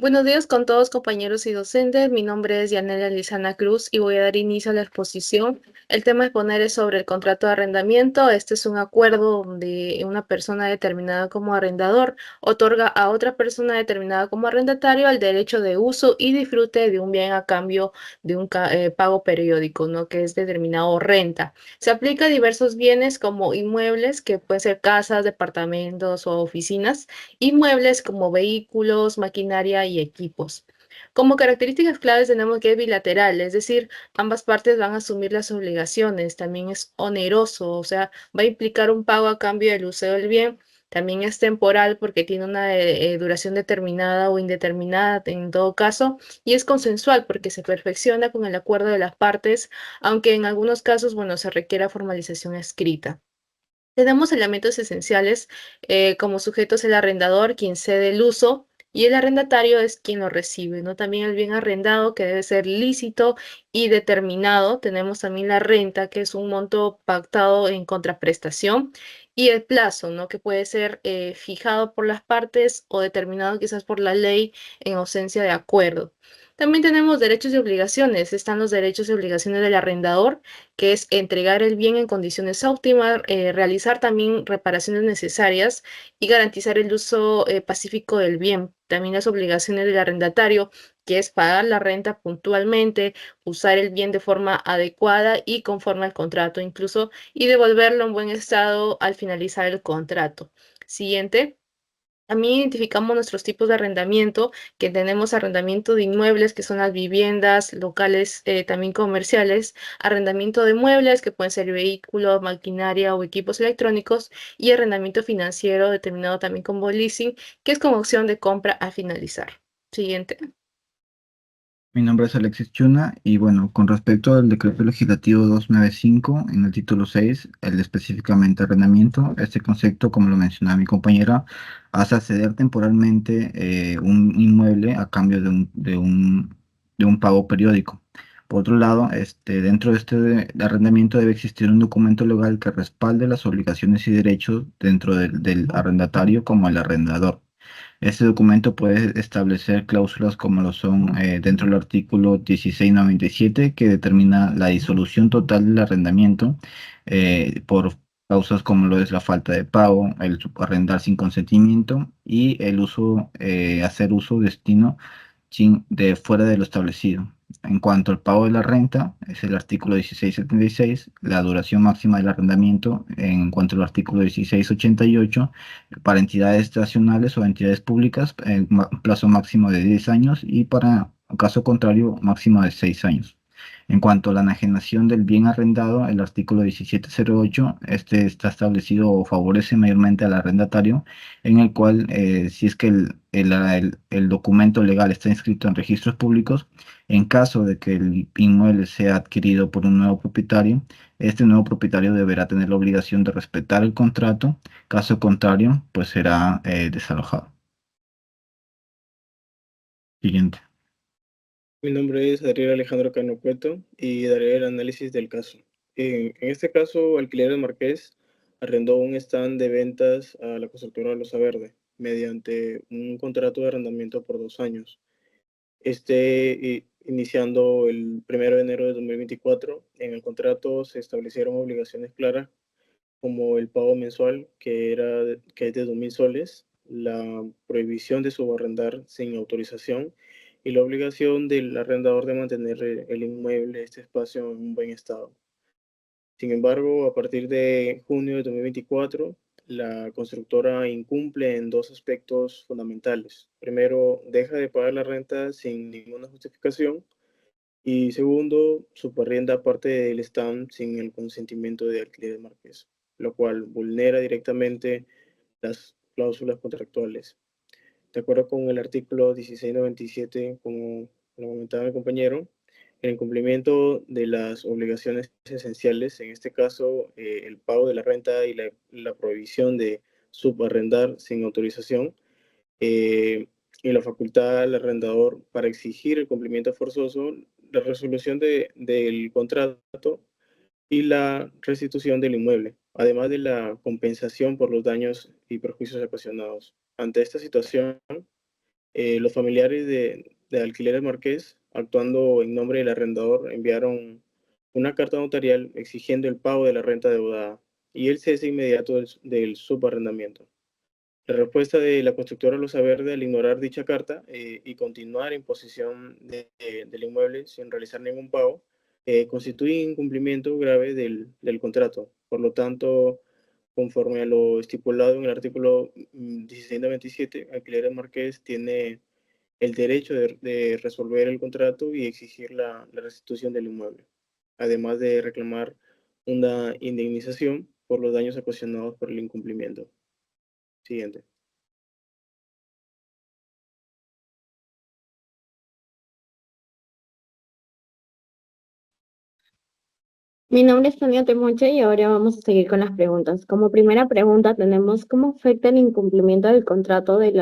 Buenos días con todos compañeros y docentes. Mi nombre es Yanela Lizana Cruz y voy a dar inicio a la exposición. El tema a exponer es sobre el contrato de arrendamiento. Este es un acuerdo donde una persona determinada como arrendador otorga a otra persona determinada como arrendatario el derecho de uso y disfrute de un bien a cambio de un pago periódico, ¿no? Que es determinado renta. Se aplica a diversos bienes como inmuebles, que pueden ser casas, departamentos o oficinas, inmuebles como vehículos, maquinaria y equipos. Como características claves tenemos que es bilateral, es decir, ambas partes van a asumir las obligaciones. También es oneroso, o sea, va a implicar un pago a cambio del uso del bien. También es temporal porque tiene una duración determinada o indeterminada en todo caso. Y es consensual porque se perfecciona con el acuerdo de las partes, aunque en algunos casos, bueno, se requiera formalización escrita. Tenemos elementos esenciales como sujetos el arrendador, quien cede el uso, y el arrendatario es quien lo recibe, ¿no? También el bien arrendado, que debe ser lícito y determinado. Tenemos también la renta, que es un monto pactado en contraprestación, y el plazo, ¿no? Que puede ser fijado por las partes o determinado quizás por la ley en ausencia de acuerdo. También tenemos derechos y obligaciones. Están los derechos y obligaciones del arrendador, que es entregar el bien en condiciones óptimas, realizar también reparaciones necesarias y garantizar el uso pacífico del bien. También las obligaciones del arrendatario, que es pagar la renta puntualmente, usar el bien de forma adecuada y conforme al contrato incluso, y devolverlo en buen estado al finalizar el contrato. Siguiente. También identificamos nuestros tipos de arrendamiento, que tenemos arrendamiento de inmuebles, que son las viviendas, locales, también comerciales, arrendamiento de muebles, que pueden ser vehículos, maquinaria o equipos electrónicos, y arrendamiento financiero, determinado también como leasing, que es como opción de compra a finalizar. Siguiente. Mi nombre es Alexis Chuna y bueno, con respecto al decreto legislativo 295 en el título 6, el específicamente arrendamiento, este concepto, como lo mencionaba mi compañera, hace acceder temporalmente un inmueble a cambio de un pago periódico. Por otro lado, dentro de de arrendamiento debe existir un documento legal que respalde las obligaciones y derechos dentro del arrendatario como el arrendador. Este documento puede establecer cláusulas como lo son dentro del artículo 1697, que determina la disolución total del arrendamiento por causas como lo es la falta de pago, el arrendar sin consentimiento y el uso, hacer uso destino de fuera de lo establecido. En cuanto al pago de la renta, es el artículo 1676, la duración máxima del arrendamiento, en cuanto al artículo 1688, para entidades estacionales o entidades públicas, plazo máximo de 10 años y para caso contrario, máximo de 6 años. En cuanto a la enajenación del bien arrendado, el artículo 1708, este está establecido o favorece mayormente al arrendatario, en el cual, si es que el documento legal está inscrito en registros públicos, en caso de que el inmueble sea adquirido por un nuevo propietario, este nuevo propietario deberá tener la obligación de respetar el contrato. Caso contrario, pues será desalojado. Siguiente. Mi nombre es Ariel Alejandro Cano Cueto y daré el análisis del caso. En este caso, Alquileres Marqués arrendó un stand de ventas a la constructora Losa Verde mediante un contrato de arrendamiento por 2 años. Iniciando el 1 de enero de 2024, en el contrato se establecieron obligaciones claras como el pago mensual, que es de 2.000 soles, la prohibición de subarrendar sin autorización y la obligación del arrendador de mantener el inmueble, este espacio, en un buen estado. Sin embargo, a partir de junio de 2024, la constructora incumple en dos aspectos fundamentales. Primero, deja de pagar la renta sin ninguna justificación y segundo, subarrienda parte del stand sin el consentimiento de Alquileres Marqués, lo cual vulnera directamente las cláusulas contractuales. De acuerdo con el artículo 1697, como lo comentaba mi compañero, el incumplimiento de las obligaciones esenciales, en este caso el pago de la renta y la prohibición de subarrendar sin autorización, eh, y la facultad al arrendador para exigir el cumplimiento forzoso, la resolución del contrato y la restitución del inmueble, además de la compensación por los daños y perjuicios ocasionados. Ante esta situación, Los familiares de Alquileres Marqués, actuando en nombre del arrendador, enviaron una carta notarial exigiendo el pago de la renta deudada y el cese inmediato del subarrendamiento. La respuesta de la constructora Losa Verde al ignorar dicha carta y continuar en posesión del inmueble sin realizar ningún pago constituye incumplimiento grave del contrato. Por lo tanto, conforme a lo estipulado en el artículo 1697, Alquileres Marqués tiene el derecho de resolver el contrato y exigir la restitución del inmueble, además de reclamar una indemnización por los daños ocasionados por el incumplimiento. Siguiente. Mi nombre es Tania Temoche y ahora vamos a seguir con las preguntas. Como primera pregunta tenemos cómo afecta el incumplimiento del contrato del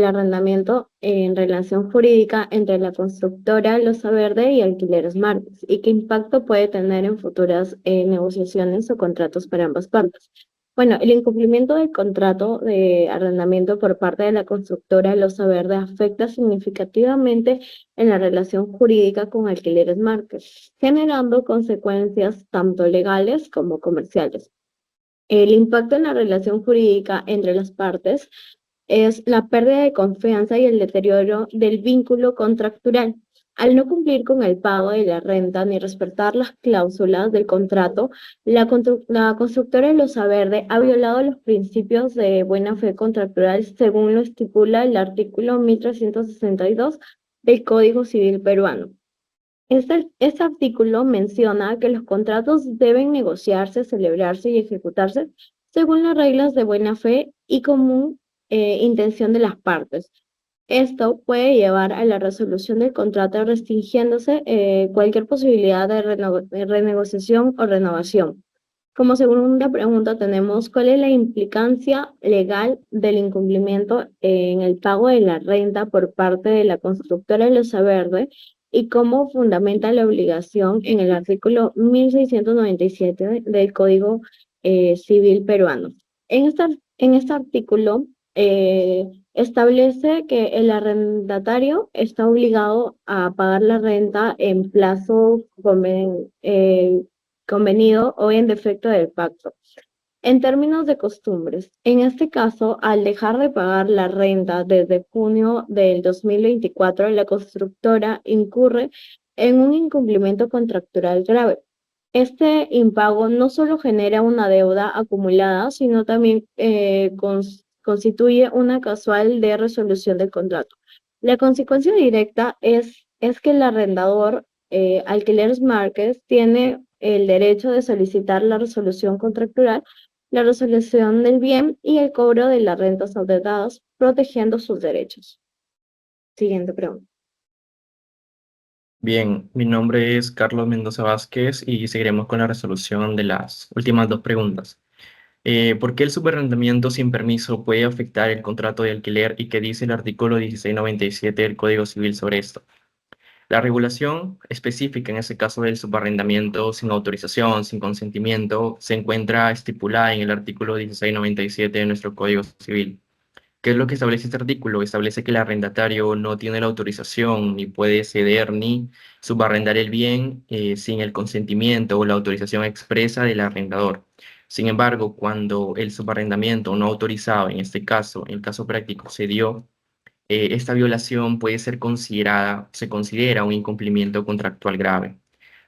arrendamiento en relación jurídica entre la constructora Losa Verde y Alquileres Marqués y qué impacto puede tener en futuras negociaciones o contratos para ambas partes. Bueno, el incumplimiento del contrato de arrendamiento por parte de la constructora Losa Verde afecta significativamente en la relación jurídica con Alquileres Marqués, generando consecuencias tanto legales como comerciales. El impacto en la relación jurídica entre las partes es la pérdida de confianza y el deterioro del vínculo contractual. Al no cumplir con el pago de la renta ni respetar las cláusulas del contrato, la constructora de Losa Verde ha violado los principios de buena fe contractual según lo estipula el artículo 1362 del Código Civil peruano. Este artículo menciona que los contratos deben negociarse, celebrarse y ejecutarse según las reglas de buena fe y común intención de las partes. Esto puede llevar a la resolución del contrato restringiéndose cualquier posibilidad de renegociación o renovación. Como segunda pregunta tenemos, ¿cuál es la implicancia legal del incumplimiento en el pago de la renta por parte de la constructora Losa Verde y cómo fundamenta la obligación en el artículo 1697 del Código Civil peruano? En este artículo establece que el arrendatario está obligado a pagar la renta en plazo convenido o en defecto del pacto. En términos de costumbres, en este caso, al dejar de pagar la renta desde junio del 2024, la constructora incurre en un incumplimiento contractual grave. Este impago no solo genera una deuda acumulada, sino también constituye una casual de resolución del contrato. La consecuencia directa es que el arrendador Alquileres Marqués tiene el derecho de solicitar la resolución contractual, la resolución del bien y el cobro de las rentas adeudadas, protegiendo sus derechos. Siguiente pregunta. Bien, mi nombre es Carlos Mendoza Vázquez y seguiremos con la resolución de las últimas dos preguntas. ¿Por qué el subarrendamiento sin permiso puede afectar el contrato de alquiler y qué dice el artículo 1697 del Código Civil sobre esto? La regulación específica en ese caso del subarrendamiento sin autorización, sin consentimiento, se encuentra estipulada en el artículo 1697 de nuestro Código Civil. ¿Qué es lo que establece este artículo? Establece que el arrendatario no tiene la autorización ni puede ceder ni subarrendar el bien sin el consentimiento o la autorización expresa del arrendador. Sin embargo, cuando el subarrendamiento no autorizado, en este caso, en el caso práctico, se dio, esta violación puede ser considerada, se considera un incumplimiento contractual grave,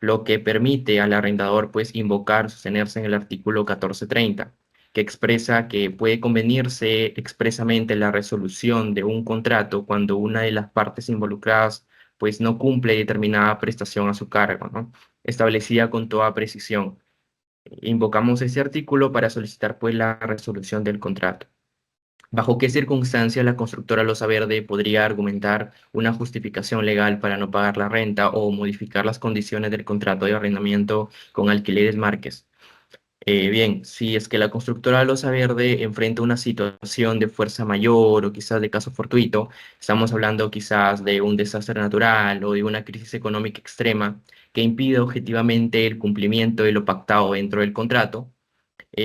lo que permite al arrendador pues invocar, sostenerse en el artículo 1430, que expresa que puede convenirse expresamente la resolución de un contrato cuando una de las partes involucradas pues no cumple determinada prestación a su cargo, ¿no? Establecida con toda precisión. Invocamos ese artículo para solicitar pues la resolución del contrato. ¿Bajo qué circunstancia la constructora Losa Verde podría argumentar una justificación legal para no pagar la renta o modificar las condiciones del contrato de arrendamiento con Alquileres Marqués? Bien, si es que la constructora Losa Verde enfrenta una situación de fuerza mayor o quizás de caso fortuito, estamos hablando quizás de un desastre natural o de una crisis económica extrema que impide objetivamente el cumplimiento de lo pactado dentro del contrato,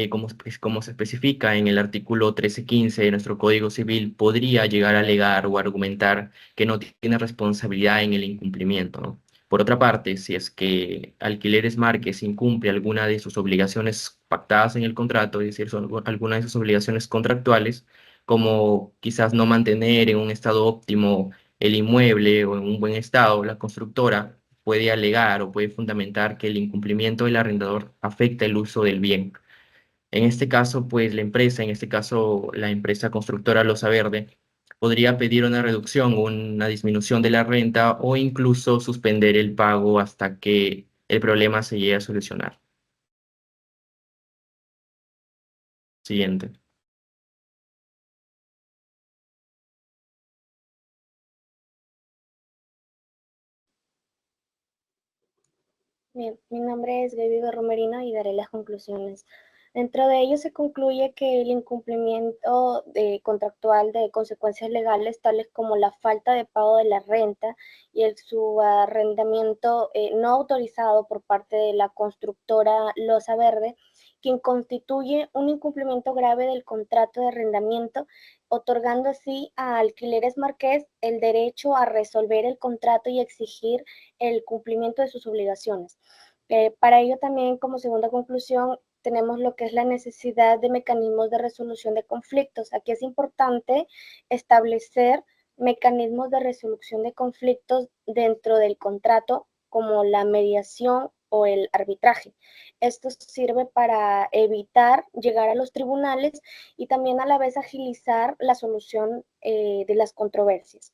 como se especifica en el artículo 1315 de nuestro Código Civil, podría llegar a alegar o argumentar que no tiene responsabilidad en el incumplimiento, ¿no? Por otra parte, si es que Alquileres Márquez incumple alguna de sus obligaciones pactadas en el contrato, es decir, son alguna de sus obligaciones contractuales, como quizás no mantener en un estado óptimo el inmueble o en un buen estado, la constructora puede alegar o puede fundamentar que el incumplimiento del arrendador afecta el uso del bien. En este caso, pues la empresa, en este caso la empresa constructora Losa Verde, podría pedir una reducción o una disminución de la renta o incluso suspender el pago hasta que el problema se llegue a solucionar. Siguiente. Bien, mi nombre es Gaby Romerino y daré las conclusiones. Dentro de ello se concluye que el incumplimiento contractual de consecuencias legales, tales como la falta de pago de la renta y el subarrendamiento no autorizado por parte de la constructora Losa Verde, quien constituye un incumplimiento grave del contrato de arrendamiento, otorgando así a Alquileres Márquez el derecho a resolver el contrato y exigir el cumplimiento de sus obligaciones. Para ello también, como segunda conclusión, tenemos lo que es la necesidad de mecanismos de resolución de conflictos. Aquí es importante establecer mecanismos de resolución de conflictos dentro del contrato, como la mediación o el arbitraje. Esto sirve para evitar llegar a los tribunales y también a la vez agilizar la solución de las controversias.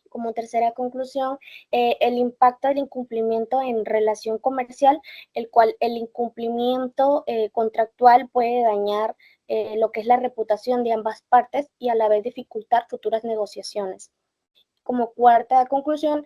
Como tercera conclusión, el impacto del incumplimiento en relación comercial, el cual el incumplimiento contractual puede dañar lo que es la reputación de ambas partes y a la vez dificultar futuras negociaciones. Como cuarta conclusión,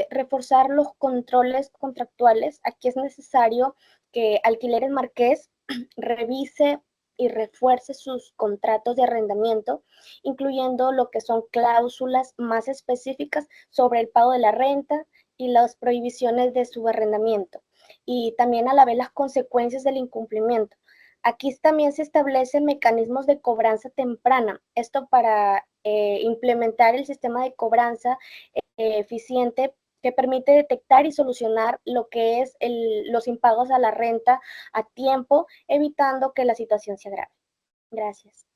reforzar los controles contractuales. Aquí es necesario que Alquileres Márquez revise y refuerce sus contratos de arrendamiento, incluyendo lo que son cláusulas más específicas sobre el pago de la renta y las prohibiciones de subarrendamiento, y también a la vez las consecuencias del incumplimiento. Aquí también se establecen mecanismos de cobranza temprana, esto para implementar el sistema de cobranza eficiente que permite detectar y solucionar lo que es los impagos a la renta a tiempo, evitando que la situación se agrave. Gracias.